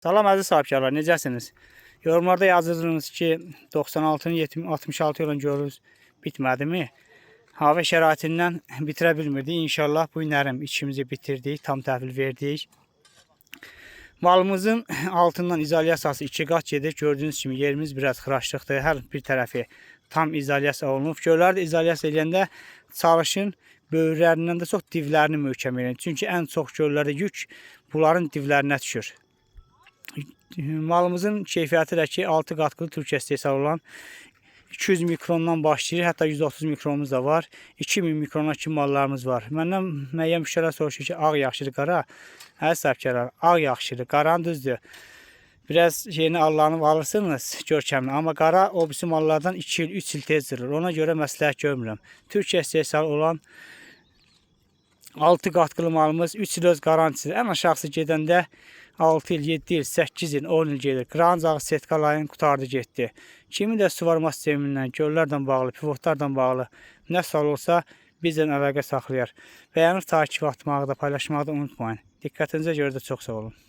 Salam əziz sahibkarlar, necəsiniz? Yorumlarda yazırdınız ki, 96-nı 66 ilə görürüz, bitmədimi? Hava şəraitindən bitirə bilmirdik. İnşallah bu günlərim işimizi bitirdik, tam təhvil verdik. Malımızın altından izolyasiyası 2 qat gedir. Gördüyünüz kimi yerimiz biraz xıraşlıqdır. Hər bir tərəfi tam izolyasiya olunub. Gölləri də izolyasiya edəndə çalışın böyürlərindən də çox divlərini möhkəm edin. Çünki ən çox göllərdə yük bunların divlərinə düşür. Malımızın keyfiyyəti də ki 6 qatqılı Türkiyə istehsal olan 200 mikrondan başlayır, hətta 130 mikronumuz da var. 2000 mikrona kimi mallarımız var. Məndən müəyyən müştərilər soruşur ki, ağ yaxşıdır, qara. Əziz sahibkarlar, ağ yaxşıdır, qaranı düzdür. Biraz yeni allanıb alırsınız görkəmli, amma qara o birisi mallardan 2 il, 3 il tez durur. Ona görə məsləhət görmürəm. Türkiyə istehsal olan 6 qatqılı malımız 3 il öz garantisidir. Ən aşağısı gedəndə 6 il, 7 il, 8 il, 10 il gedir. Qırancaq setkalayın qutardı getdi. Kimi də suvarma sistemindən, göllərdən bağlı, pivotlardan bağlı nə sual olsa bizlə əlaqə saxlayar. Bəyənib takip atmağı da, paylaşmağı da unutmayın. Diqqətinizə görə də çox sağ olun.